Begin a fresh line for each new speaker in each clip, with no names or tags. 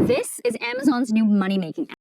This is Amazon's new money-making app.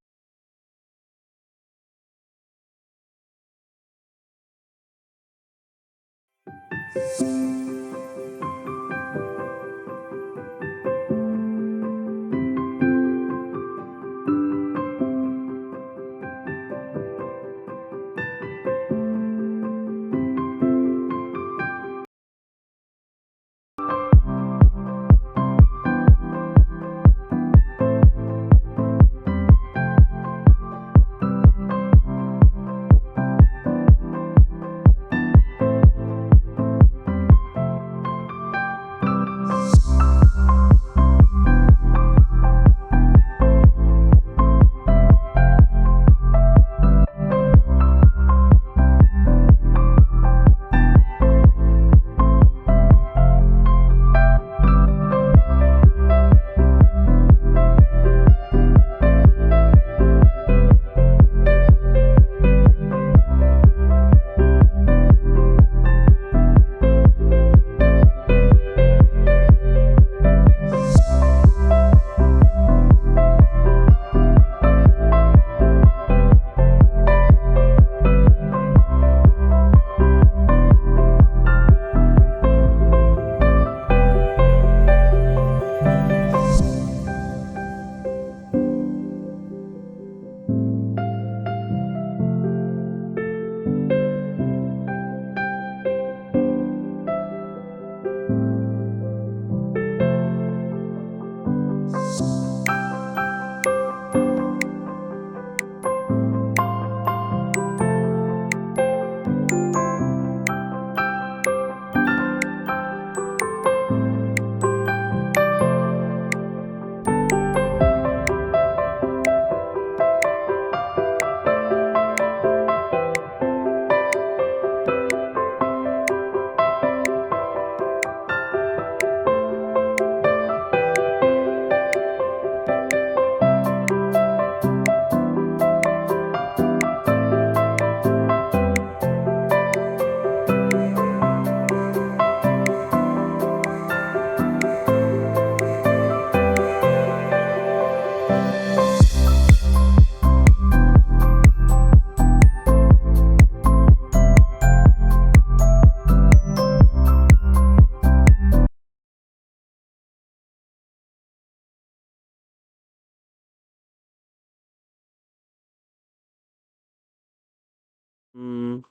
Mm,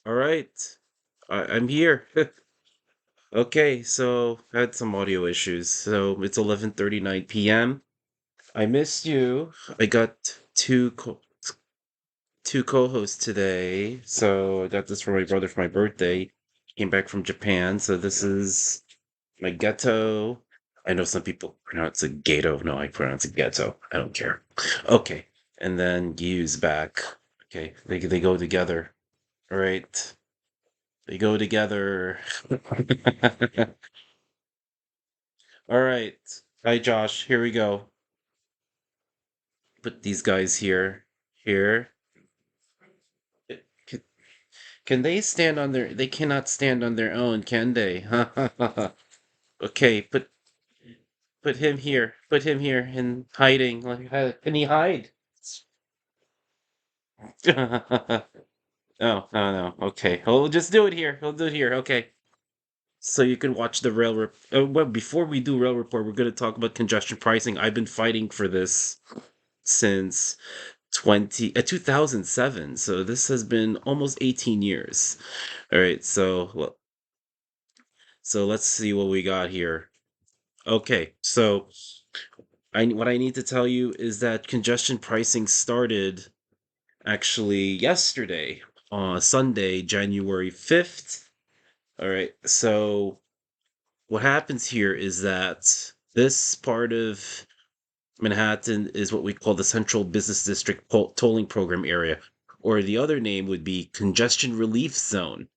all right. I'm here. Okay, so I had some audio issues. So it's 11:39 p.m. I missed you. I got two co-hosts today. So I got this for my brother for my birthday. Came back from Japan. So this is my ghetto. I know some people pronounce it gato. No, I pronounce it ghetto. I don't care. Okay. And then Yu's back. Okay. They go together. All right. They go together. All right. Hi, Josh. Here we go. Put these guys here. Here. Can, can they stand on their... They cannot stand on their own, can they? Okay, put him here. Put him here in hiding. Like, can he hide? Oh, no, no. Okay. We'll just do it here. We'll do it here. Okay. So you can watch the rail rep. Well, before we do rail report, we're going to talk about congestion pricing. I've been fighting for this since 2007. So this has been almost 18 years. All right. So let's see what we got here. Okay. So what I need to tell you is that congestion pricing started actually yesterday, on Sunday, January 5th. All right. So what happens here is that this part of Manhattan is what we call the Central Business District Tolling Program area, or the other name would be Congestion Relief Zone.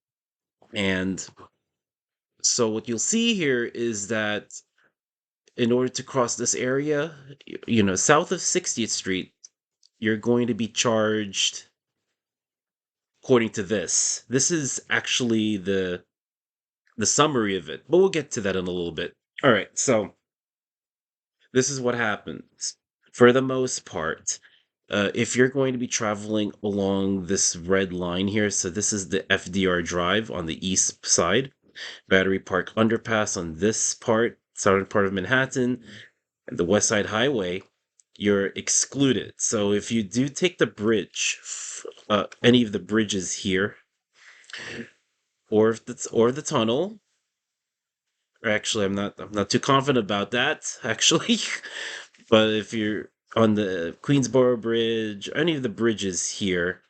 And so what you'll see here is that in order to cross this area, south of 60th Street, you're going to be charged according to this. This is actually the summary of it, but we'll get to that in a little bit. All right, so This is what happens. For the most part, if you're going to be traveling along this red line here, so this is the FDR Drive on the east side, Battery Park Underpass on this part, southern part of Manhattan, and the West Side Highway, you're excluded. So if you do take the bridge, any of the bridges here, or the tunnel, or actually, I'm not too confident about that, actually. But if you're on the Queensboro Bridge, any of the bridges here,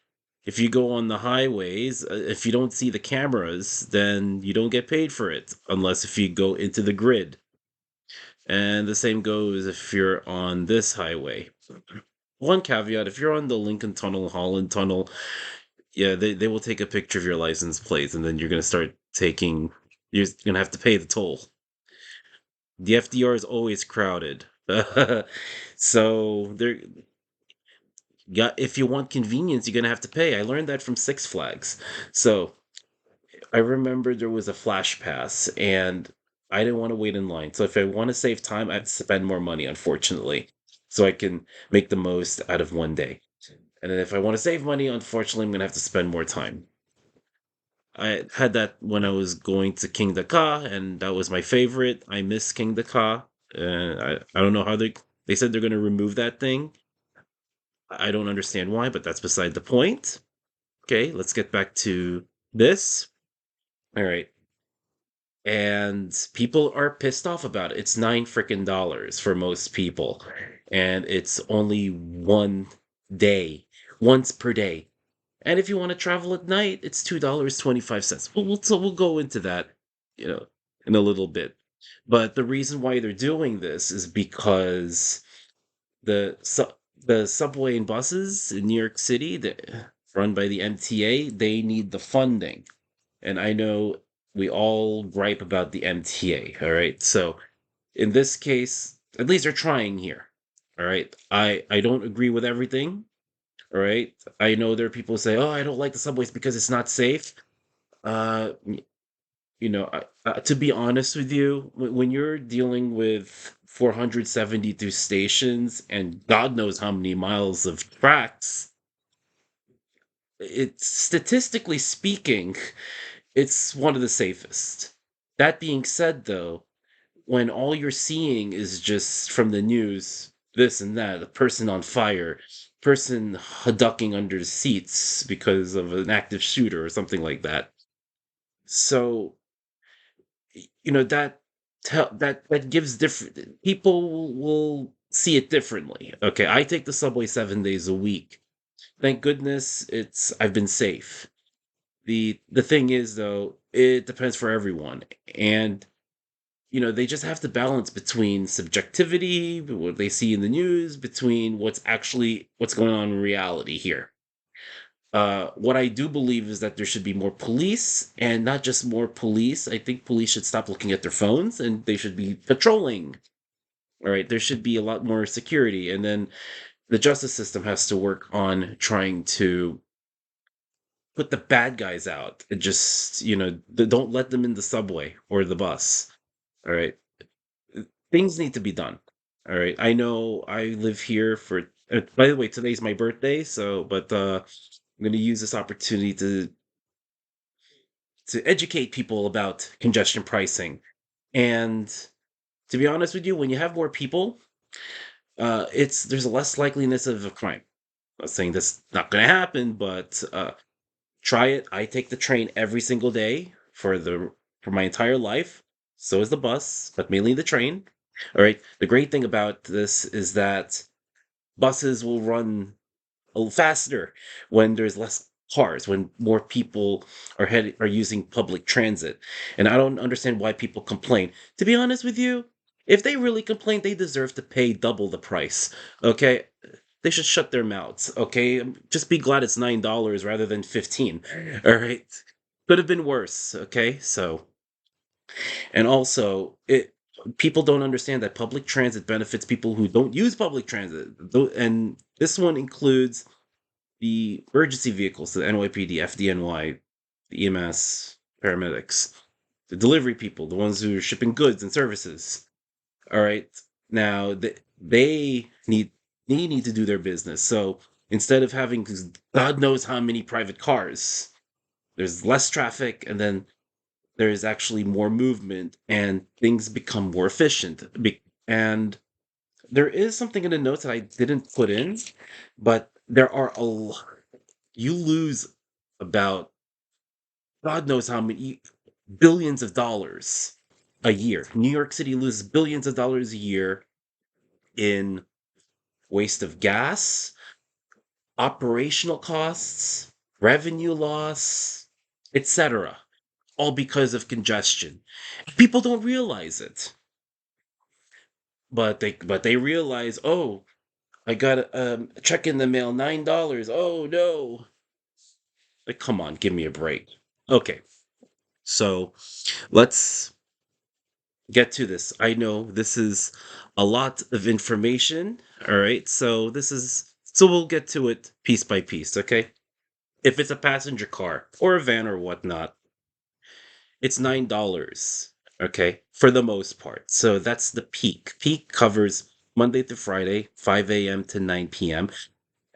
if you go on the highways, if you don't see the cameras, then you don't get paid for it, unless if you go into the grid. And the same goes if you're on this highway. One caveat, if you're on the Lincoln Tunnel, Holland Tunnel, yeah, they will take a picture of your license plates, and then you're gonna have to pay the toll. The FDR is always crowded. So there, yeah, if you want convenience, you're gonna have to pay. I learned that from Six Flags. So I remember there was a flash pass, and I didn't want to wait in line. So if I want to save time, I have to spend more money, unfortunately, so I can make the most out of one day. And then if I want to save money, unfortunately, I'm gonna have to spend more time. I had that when I was going to King Ka, and that was my favorite. I miss King Ka. I don't know how they said they're gonna remove that thing. I don't understand why, but that's beside the point. Okay, let's get back to this. All right. And people are pissed off about it. It's $9 freaking dollars for most people. And it's only one day, once per day. And if you want to travel at night, it's $2.25. So we'll go into that, you know, in a little bit. But the reason why they're doing this is because the subway and buses in New York City that run by the MTA, they need the funding. And I know we all gripe about the MTA, all right? So in this case, at least they're trying here. All right. I don't agree with everything. All right. I know there are people who say, "Oh, I don't like the subways because it's not safe." Uh, to be honest with you, when you're dealing with 472 stations and God knows how many miles of tracks, it's statistically speaking, it's one of the safest. That being said, though, when all you're seeing is just from the news, this and that, a person on fire, person ducking under the seats because of an active shooter or something like that. So that gives different people will see it differently. Okay, I take the subway 7 days a week. Thank goodness I've been safe. The thing is though, it depends for everyone. And they just have to balance between subjectivity, what they see in the news, between what's going on in reality here. What I do believe is that there should be more police, and not just more police. I think police should stop looking at their phones and they should be patrolling. All right, there should be a lot more security, and then the justice system has to work on trying to put the bad guys out and just don't let them in the subway or the bus. All right, things need to be done. All right, I know I live here for. By the way, today's my birthday, so but I'm going to use this opportunity to educate people about congestion pricing. And to be honest with you, when you have more people, it's there's a less likeliness of a crime. I'm not saying that's not going to happen, but try it. I take the train every single day for my entire life. So is the bus, but mainly the train. All right. The great thing about this is that buses will run a little faster when there's less cars, when more people are using public transit. And I don't understand why people complain. To be honest with you, if they really complain, they deserve to pay double the price. Okay? They should shut their mouths, okay? Just be glad it's $9 rather than 15. All right? Could have been worse, okay? So, and also, it people don't understand that public transit benefits people who don't use public transit. And this one includes the emergency vehicles, the NYPD, FDNY, the EMS, paramedics, the delivery people, the ones who are shipping goods and services. All right. Now they need to do their business. So instead of having God knows how many private cars, there's less traffic, and then there is actually more movement, and things become more efficient. And there is something in the notes that I didn't put in, but there are a lot. You lose about God knows how many billions of dollars a year. New York City loses billions of dollars a year in waste of gas, operational costs, revenue loss, etc. All because of congestion. People don't realize it, but they realize, oh, I got a check in the mail, $9. Oh no! Like, come on, give me a break. Okay, so let's get to this. I know this is a lot of information. All right, so we'll get to it piece by piece. Okay, if it's a passenger car or a van or whatnot, it's $9. Okay, for the most part. So that's the peak. Peak covers Monday through Friday, 5 a.m. to 9 p.m.,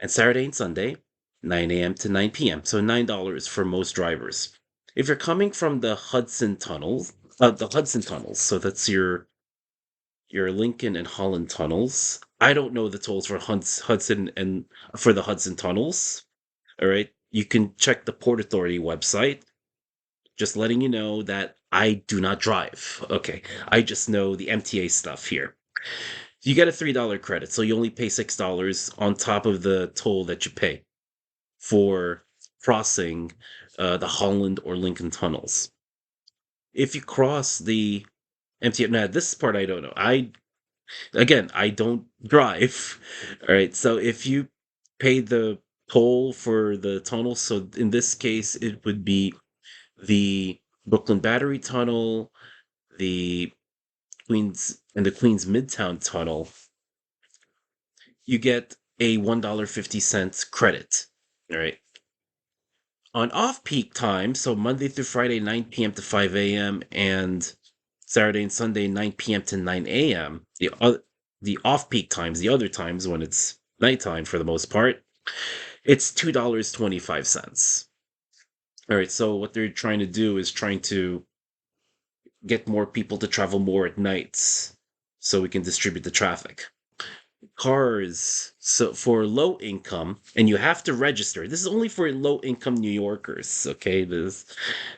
and Saturday and Sunday, 9 a.m. to 9 p.m. So $9 for most drivers. If you're coming from the Hudson tunnels, so that's your Lincoln and Holland tunnels. I don't know the tolls for Hudson and for the Hudson tunnels. All right, you can check the Port Authority website. Just letting you know that I do not drive. Okay, I just know the MTA stuff here. You get a $3 credit, so you only pay $6 on top of the toll that you pay for crossing the Holland or Lincoln tunnels. If you cross the MTA, now this part I don't know. I don't drive. All right, so if you pay the toll for the tunnel, so in this case it would be the Brooklyn Battery Tunnel, the Queens Midtown Tunnel, you get a $1.50 credit. All right. On off-peak time, so Monday through Friday, 9 p.m. to 5 a.m., and Saturday and Sunday, 9 p.m. to 9 a.m., the off-peak times, the other times when it's nighttime for the most part, it's $2.25. All right, so what they're trying to do is trying to get more people to travel more at nights so we can distribute the traffic. Cars, so for low income, and you have to register. This is only for low income New Yorkers, okay? This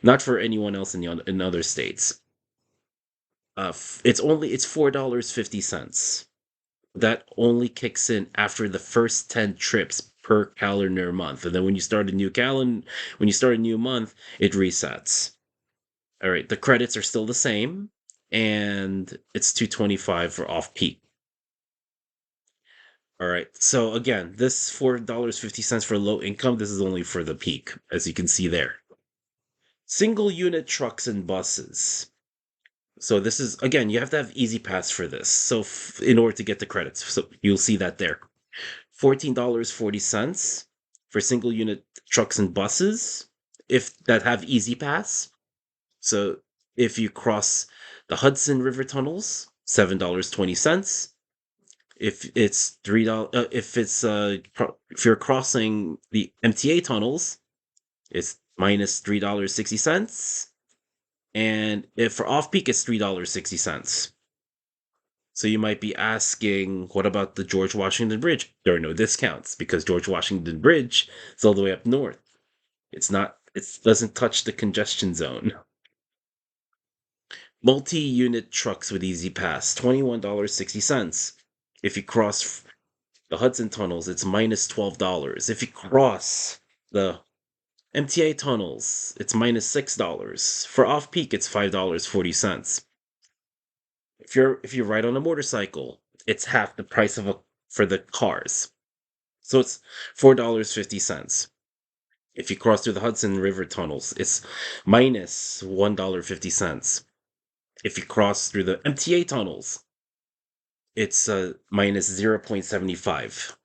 not for anyone else in other states. It's $4.50. That only kicks in after the first 10 trips per calendar month. And then when you start a new month, it resets. All right, the credits are still the same, and it's 225 for off peak. All right. So again, this $4.50 for low income, this is only for the peak, as you can see there. Single unit trucks and buses. So this is again, you have to have Easy Pass for this. So in order to get the credits, so you'll see that there. $14.40 for single unit trucks and buses if that have Easy Pass. So if you cross the Hudson River tunnels, $7.20. If it's $3, if you're crossing the MTA tunnels, it's minus $3.60. And if for off peak, it's $3.60. So you might be asking, what about the George Washington Bridge? There are no discounts because George Washington Bridge is all the way up north. It doesn't touch the congestion zone. Multi-unit trucks with Easy Pass, $21.60. If you cross the Hudson tunnels, it's minus $12. If you cross the MTA tunnels, it's minus $6. For off peak, it's $5.40. If you ride on a motorcycle, it's half the price for the cars. So it's $4.50. If you cross through the Hudson River tunnels, it's minus $1.50. If you cross through the MTA tunnels, it's minus 0.75.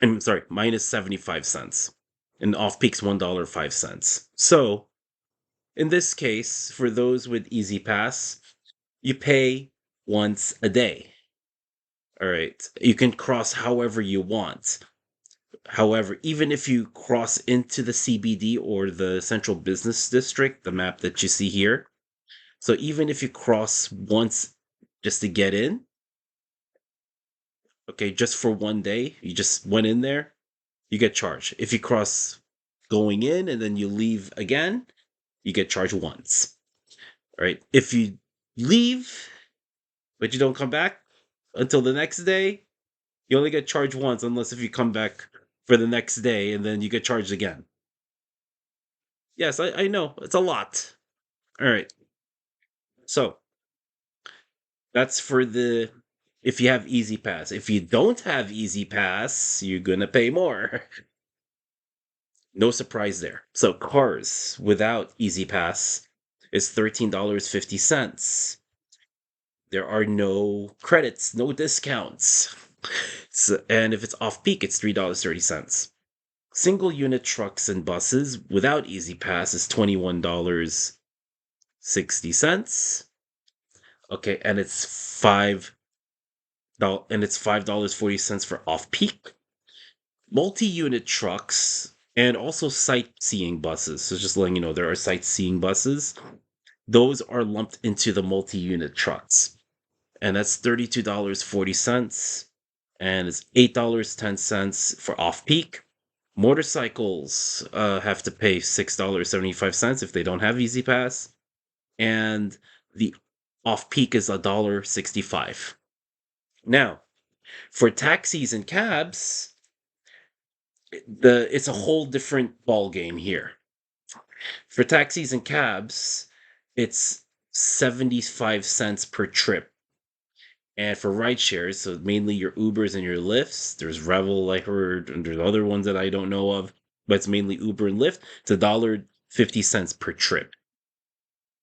I'm sorry, minus 75 cents. And off peak's $1.05. So, in this case, for those with Easy Pass, you pay once a day. All right. You can cross however you want. However, even if you cross into the CBD or the Central Business District, the map that you see here, so even if you cross once just to get in, okay, just for one day, you just went in there, you get charged. If you cross going in and then you leave again, you get charged once. All right. If you leave, but you don't come back until the next day, you only get charged once, unless if you come back for the next day and then you get charged again. Yes, I know. It's a lot. All right. So that's for the if you have Easy Pass. If you don't have Easy Pass, you're gonna pay more. No surprise there. So cars without Easy Pass is $13.50. There are no credits, no discounts. And if it's off peak, it's $3.30. Single unit trucks and buses without Easy Pass is $21.60. Okay, and it's $5.40 for off peak. Multi-unit trucks and also sightseeing buses. So just letting you know, there are sightseeing buses. Those are lumped into the multi-unit trucks. And that's $32.40. And it's $8.10 for off-peak. Motorcycles have to pay $6.75 if they don't have Easy Pass. And the off-peak is $1.65. Now, for taxis and cabs, it's a whole different ball game here. For taxis and cabs, it's 75 cents per trip. And for ride shares, so mainly your Ubers and your Lyfts, there's Revel, I heard, and there's other ones that I don't know of, but it's mainly Uber and Lyft. It's $1.50 per trip.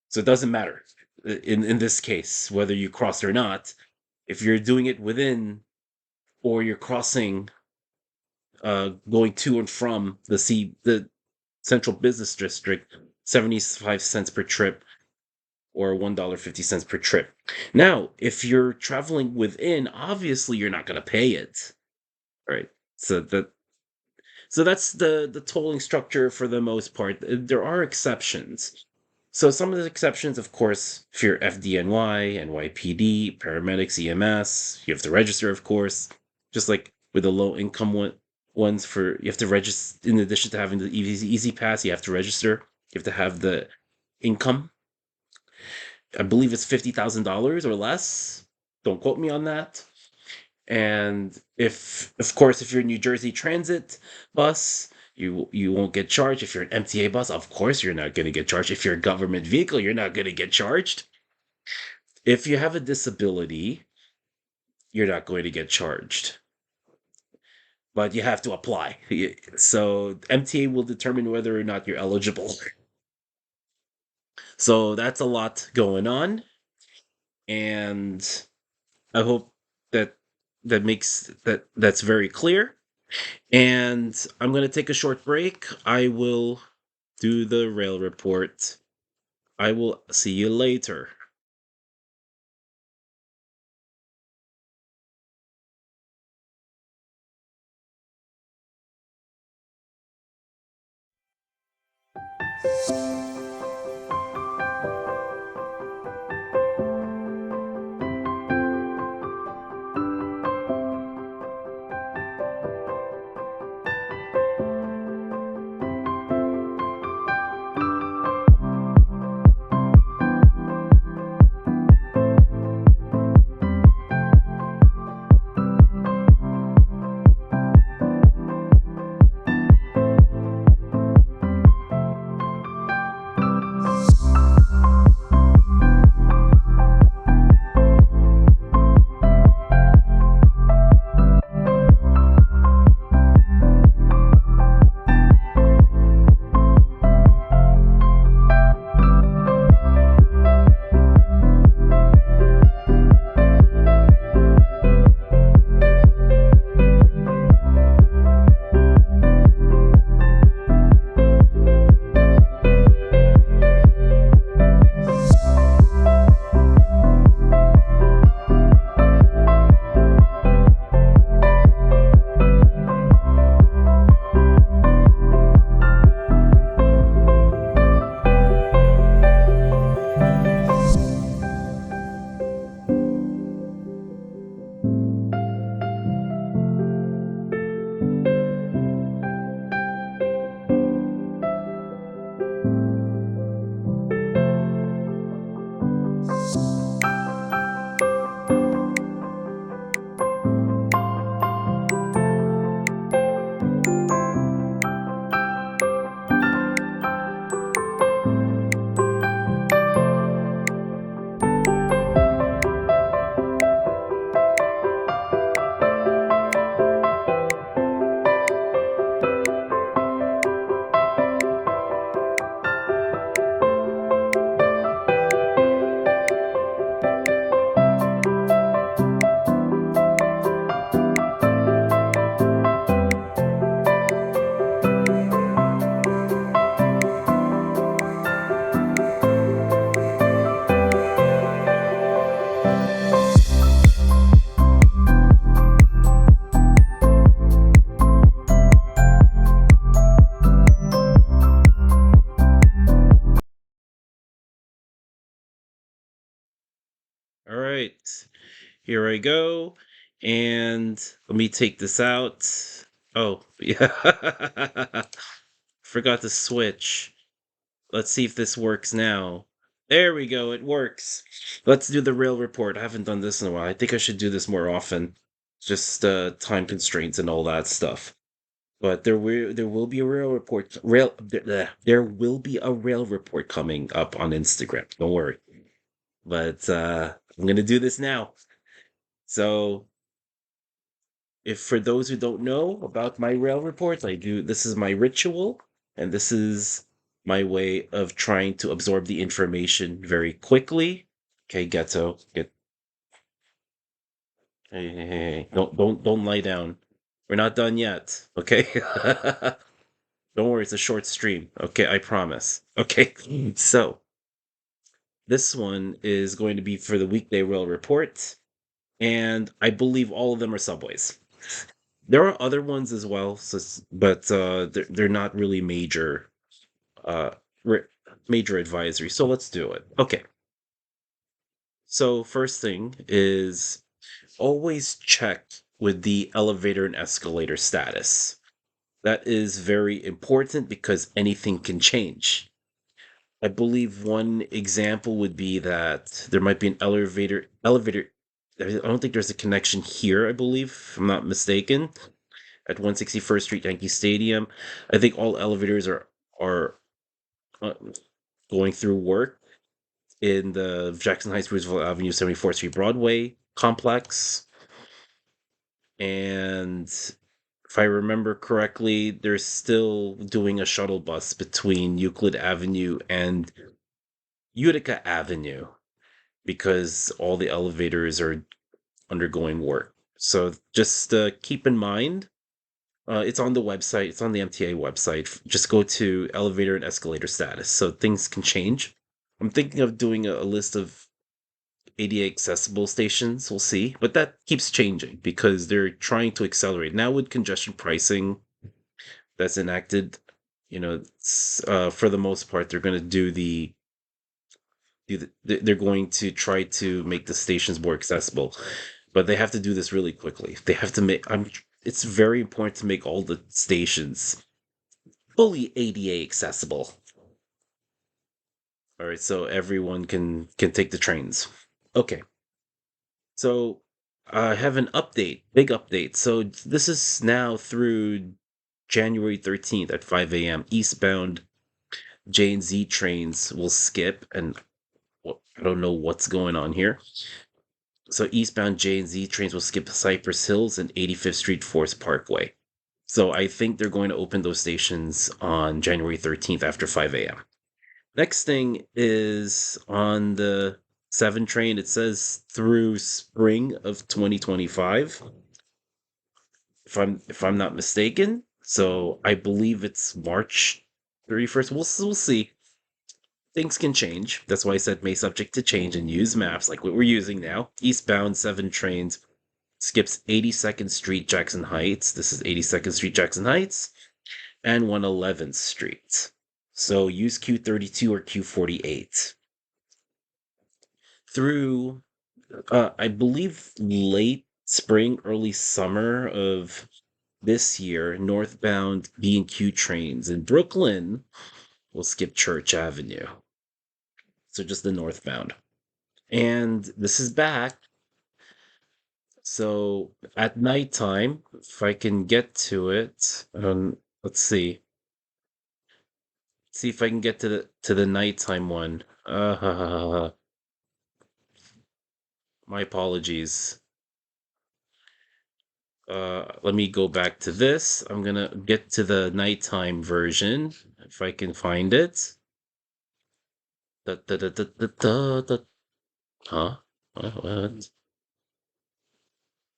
So it doesn't matter in this case whether you cross or not. If you're doing it within, or you're crossing, going to and from the Central Business District, 75 cents per trip or $1.50 per trip. Now, if you're traveling within, obviously you're not going to pay it. Right? So that's the tolling structure for the most part. There are exceptions. So some of the exceptions, of course, if you're FDNY, NYPD, paramedics, EMS, you have to register, of course. Just like with the low income ones, for you have to register. In addition to having the Easy Pass, you have to register. You have to have the income. I believe it's $50,000 or less. Don't quote me on that. And if, of course, if you're a New Jersey Transit bus, you won't get charged. If you're an MTA bus, of course you're not going to get charged. If you're a government vehicle, you're not going to get charged. If you have a disability, you're not going to get charged. But you have to apply. So MTA will determine whether or not you're eligible. So that's a lot going on. And I hope that that's very clear. And I'm going to take a short break. I will do the rail report. I will see you later. Here I go. And let me take this out. Oh, yeah. Forgot to switch. Let's see if this works now. There we go, it works. Let's do the rail report. I haven't done this in a while. I think I should do this more often. Just time constraints and all that stuff. But there will be a rail report there will be a rail report coming up on Instagram. Don't worry. But I'm gonna do this now. So if for those who don't know about my rail reports, this is my ritual, and this is my way of trying to absorb the information very quickly. Okay, Ghetto, hey, don't lie down. We're not done yet. Okay. Don't worry, it's a short stream. Okay, I promise. Okay, so this one is going to be for the weekday rail report, and I believe all of them are subways. There are other ones as well, but they're not really uh major advisory. So let's do it. Okay. So first thing is always check with the elevator and escalator status. That is very important because anything can change. I believe one example would be that there might be an elevator. I don't think there's a connection here, I believe, if I'm not mistaken, at 161st Street Yankee Stadium. I think all elevators are uh, going through work in the Jackson Heights Roosevelt Avenue 74th Street Broadway complex. And if I remember correctly, they're still doing a shuttle bus between Euclid Avenue and Utica Avenue because all the elevators are undergoing work. So just keep in mind, it's on the website, it's on the MTA website. Just go to elevator and escalator status so things can change. I'm thinking of doing a list of ADA accessible stations, we'll see. But that keeps changing because they're trying to accelerate. Now with congestion pricing that's enacted, for the most part, they're going to they're going to try to make the stations more accessible, but they have to do this really quickly. They have to make. It's very important to make all the stations fully ADA accessible. All right, so everyone can take the trains. Okay, so I have an update, big update. So this is now through January 13th at 5 a.m. Eastbound J and Z trains will skip, and I don't know what's going on here. So eastbound J and Z trains will skip Cypress Hills and 85th Street Forest Parkway. So I think they're going to open those stations on January 13th after 5 a.m. Next thing is on the 7 train, it says through spring of 2025. If I'm not mistaken. So I believe it's March 31st. We'll see. Things can change. That's why I said may subject to change and use maps like what we're using now. Eastbound 7 trains skips 82nd Street, Jackson Heights. This is 82nd Street, Jackson Heights, and 111th Street. So use Q32 or Q48. Through, I believe, late spring, early summer of this year, northbound B&Q trains in Brooklyn will skip Church Avenue. So just the northbound. And this is back. So at nighttime, if I can get to it, let's see. See if I can get to the nighttime one. My apologies. Let me go back to this. I'm gonna get to the nighttime version if I can find it. Da, da, da, da, da, da, da. Huh? What?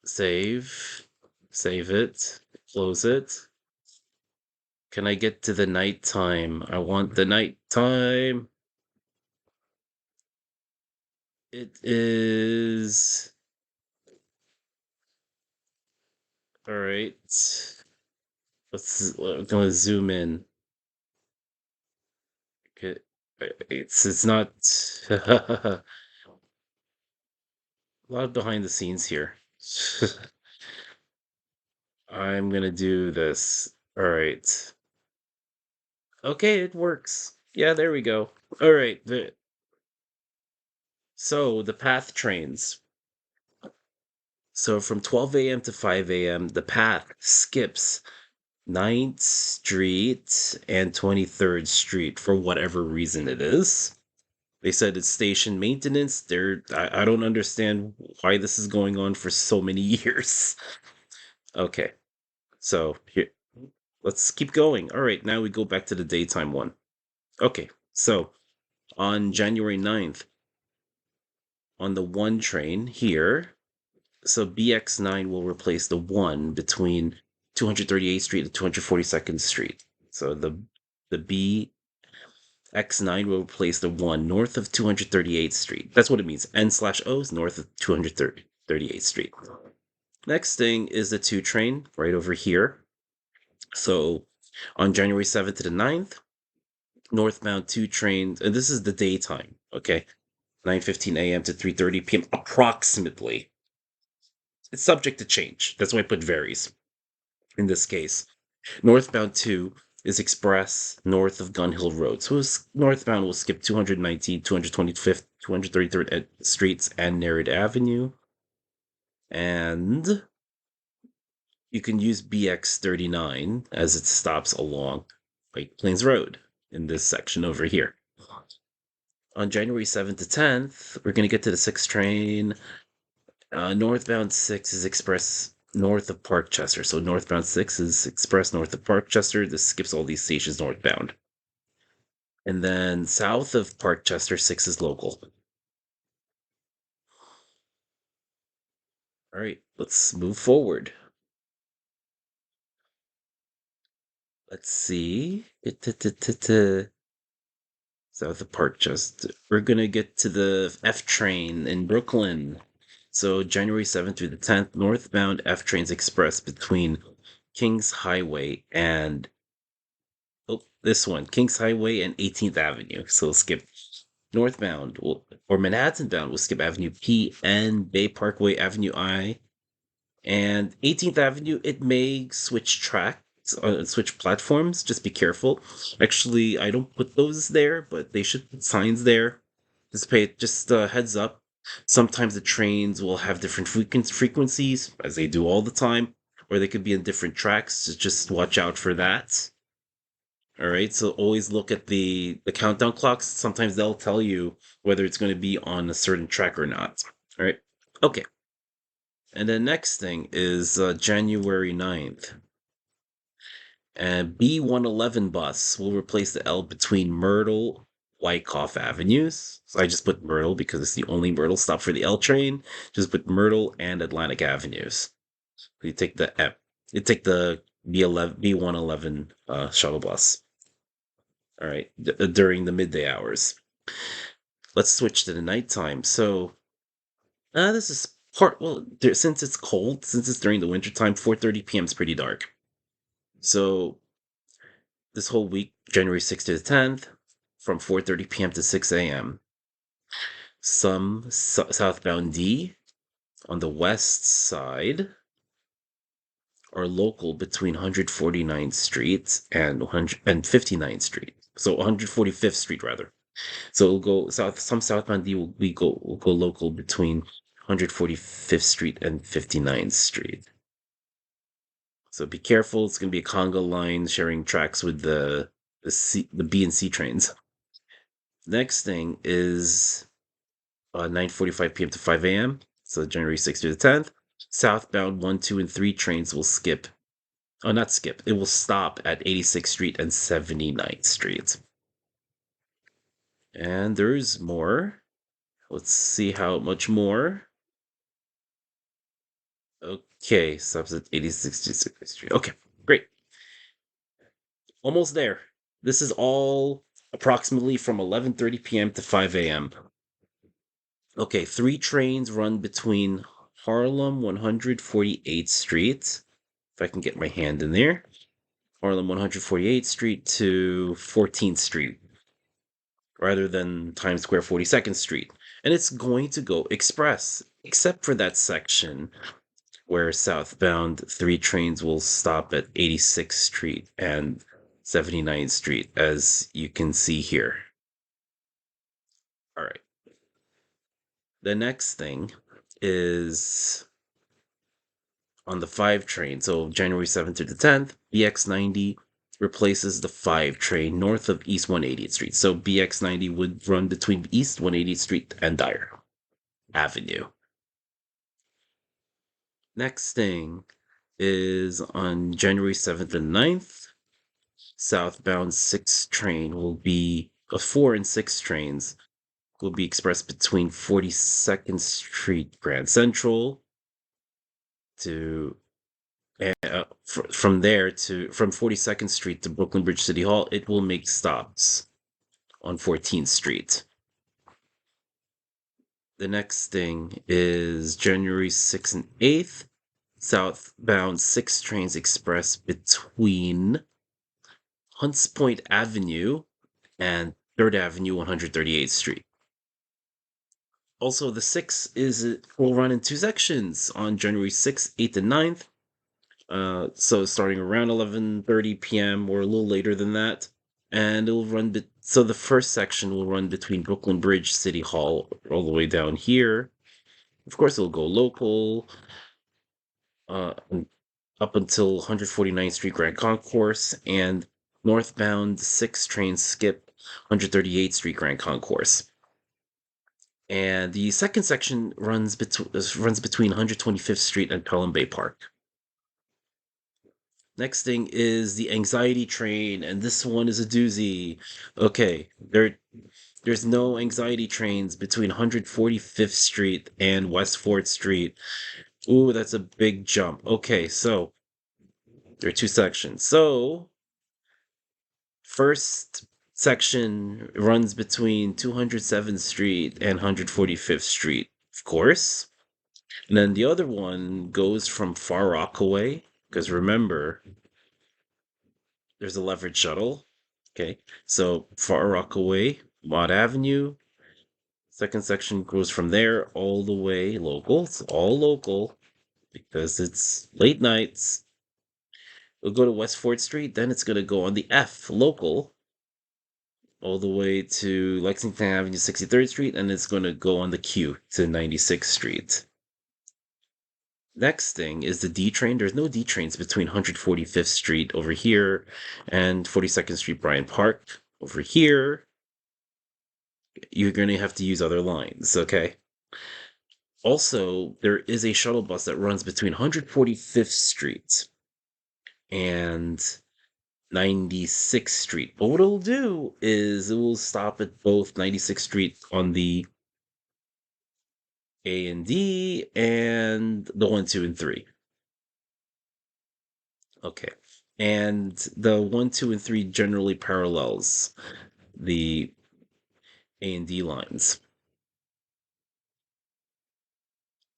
Save. Save it. Close it. Can I get to the nighttime? I want the nighttime. It is. All right. I'm gonna zoom in. Okay. It's not. A lot of behind the scenes here. I'm gonna do this. All right. Okay, it works. Yeah, there we go. All right. So the path trains. So from 12 a.m. to 5 a.m., the path skips 9th Street and 23rd Street for whatever reason it is. They said it's station maintenance. I don't understand why this is going on for so many years. Okay, so here, let's keep going. All right, now we go back to the daytime one. Okay, so on January 9th, on the 1 train here, so BX9 will replace the 1 between 238th Street and 242nd Street. So the BX9 will replace the 1 north of 238th Street. That's what it means. N/O is north of 238th Street. Next thing is the 2 train right over here. So on January 7th to the 9th, northbound 2 trains, and this is the daytime, okay? 9:15 a.m. to 3:30 p.m. approximately. It's subject to change. That's why I put varies in this case. Northbound 2 is express north of Gun Hill Road. So northbound will skip 219, 225th, 233rd Streets and Nereid Avenue. And you can use BX39 as it stops along White Plains Road in this section over here. On January 7th to 10th, we're going to get to the 6th train. Northbound 6 is express north of Parkchester. So northbound 6 is express north of Parkchester. This skips all these stations northbound. And then south of Parkchester, 6 is local. All right, let's move forward. Let's see. South of Parkchester. We're going to get to the F train in Brooklyn. So January 7th through the 10th, northbound F trains express between Kings Highway and this one, Kings Highway and 18th Avenue. So we'll skip northbound, or Manhattan bound, we'll skip Avenue P and Bay Parkway Avenue I. And 18th Avenue, it may switch tracks, switch platforms. Just be careful. Actually, I don't put those there, but they should put signs there. Just heads up. Sometimes the trains will have different frequencies, as they do all the time, or they could be in different tracks. So just watch out for that. All right, so always look at the countdown clocks. Sometimes they'll tell you whether it's going to be on a certain track or not. All right, okay. And the next thing is January 9th. And B111 bus will replace the L between Myrtle, Wyckoff Avenues. So I just put Myrtle because it's the only Myrtle stop for the L train. Just put Myrtle and Atlantic Avenues. You take the B111 shuttle bus. All right, during the midday hours. Let's switch to the nighttime. So, this is since it's cold, since it's during the wintertime, 4:30 p.m. is pretty dark. So, this whole week, January 6th to the 10th, from 4:30 p.m. to 6 a.m. Some southbound D on the west side are local between 149th Street and 59th Street. So 145th Street rather. So it'll go south. Some southbound D will go local between 145th Street and 59th Street. So be careful. It's going to be a conga line sharing tracks with the B and C trains. Next thing is 9:45 p.m. to 5 a.m. So January 6th to the 10th. Southbound 1, 2, and 3 trains will skip. Oh, not skip. It will stop at 86th Street and 79th Street. And there's more. Let's see how much more. Okay, stops at 86th Street. Okay, great. Almost there. This is all approximately from 11:30 p.m. to 5 a.m. Okay, 3 trains run between Harlem 148th Street. If I can get my hand in there. Harlem 148th Street to 14th Street rather than Times Square 42nd Street. And it's going to go express. except for that section where southbound 3 trains will stop at 86th Street and 79th Street, as you can see here. All right. The next thing is on the 5 train. So January 7th to the 10th, BX90 replaces the 5 train north of East 180th Street. So BX90 would run between East 180th Street and Dyer Avenue. Next thing is on January 7th and 9th, southbound 6 train will be 4 and 6 trains will be expressed between 42nd Street Grand Central to from 42nd Street to Brooklyn Bridge City Hall. It will make stops on 14th Street. The next thing is January 6th and 8th, southbound 6 trains express between Hunts Point Avenue and 3rd Avenue, 138th Street. Also, the 6 will run in 2 sections on January 6th, 8th, and 9th. So starting around 11:30 p.m. or a little later than that, and it'll run. So the first section will run between Brooklyn Bridge City Hall all the way down here. Of course, it'll go local, up until 149th Street Grand Concourse, and northbound 6 trains skip 138th Street Grand Concourse. And the second section runs between 125th Street and Pelham Bay Park. Next thing is the anxiety train, and this one is a doozy. Okay, there's no anxiety trains between 145th Street and West 4th Street. Ooh, that's a big jump. Okay, so there are 2 sections. So first section runs between 207th Street and 145th Street, of course. And then the other one goes from Far Rockaway, because remember, there's a leverage shuttle. Okay, so Far Rockaway, Mott Avenue. Second section goes from there all the way local. It's all local because it's late nights. It'll go to West 4th Street, then it's going to go on the F local all the way to Lexington Avenue, 63rd Street, and it's going to go on the Q to 96th Street. Next thing is the D train. There's no D trains between 145th Street over here and 42nd Street Bryant Park over here. You're going to have to use other lines, okay? Also, there is a shuttle bus that runs between 145th Street and 96th Street. But what it'll do is it will stop at both 96th Street on the A and D and the 1, 2, and 3. Okay. And the 1, 2, and 3 generally parallels the A and D lines.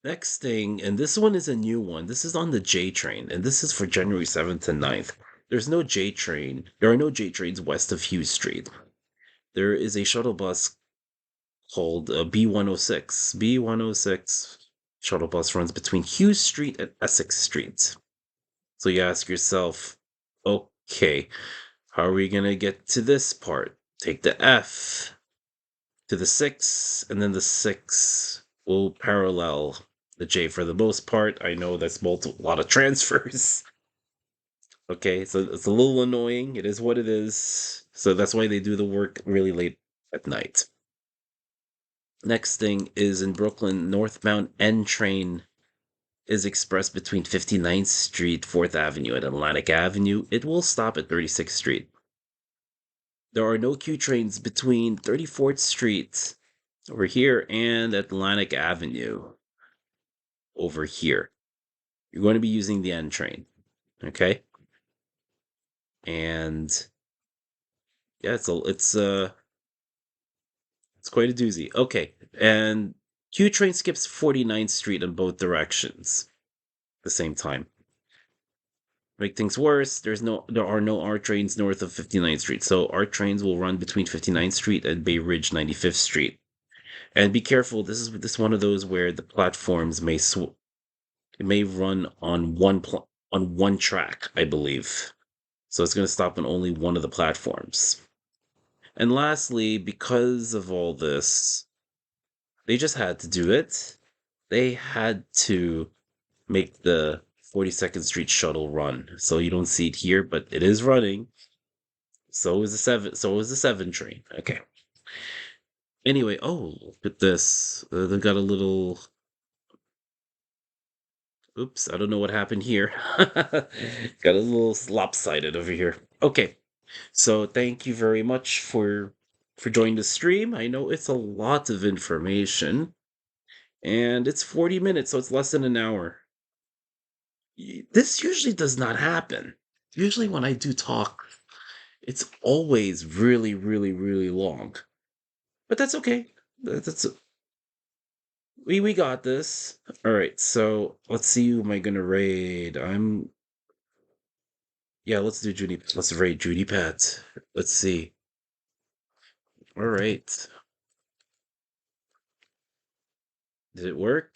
Next thing, and this one is a new one. This is on the J train, and this is for January 7th and 9th. There's no J train. There are no J trains west of Hughes Street. There is a shuttle bus called B106. B106 shuttle bus runs between Hughes Street and Essex Street. So you ask yourself, okay, how are we going to get to this part? Take the F to the 6, and then the 6 will parallel the J for the most part. I know that's a lot of transfers. Okay, so it's a little annoying. It is what it is. So that's why they do the work really late at night. Next thing is in Brooklyn, northbound N train is expressed between 59th Street, 4th Avenue, and Atlantic Avenue. It will stop at 36th Street. There are no Q trains between 34th Street over here and Atlantic Avenue over here. You're going to be using the N train, okay? And yeah, it's quite a doozy. Okay, and Q train skips 49th Street in both directions at the same time. Make things worse, there are no R trains north of 59th Street. So R trains will run between 59th Street and Bay Ridge 95th Street. And be careful. This one of those where the platforms it may run on on one track, I believe. So it's going to stop on only one of the platforms. And lastly, because of all this, they just had to do it. They had to make the 42nd Street shuttle run. So you don't see it here, but it is running. So is the 7. So is the 7 train. Okay. Anyway, oh, look at this. They've got a little. Oops, I don't know what happened here. Got a little lopsided over here. Okay, so thank you very much for joining the stream. I know it's a lot of information, and it's 40 minutes, so it's less than an hour. This usually does not happen. Usually, when I do talk, it's always really, really, really long. But that's okay. That's we got this. All right, so let's see who am I gonna raid. Yeah, let's do Judy. Let's raid Judy Pat. Let's see. All right. Did it work?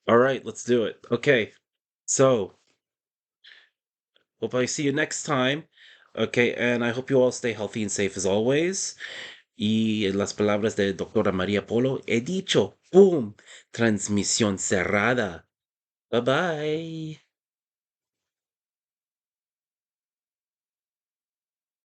All right, let's do it. Okay. So, hope I see you next time. Okay, and I hope you all stay healthy and safe as always. Y en las palabras de doctora María Polo, he dicho, ¡pum! Transmisión cerrada. Bye bye.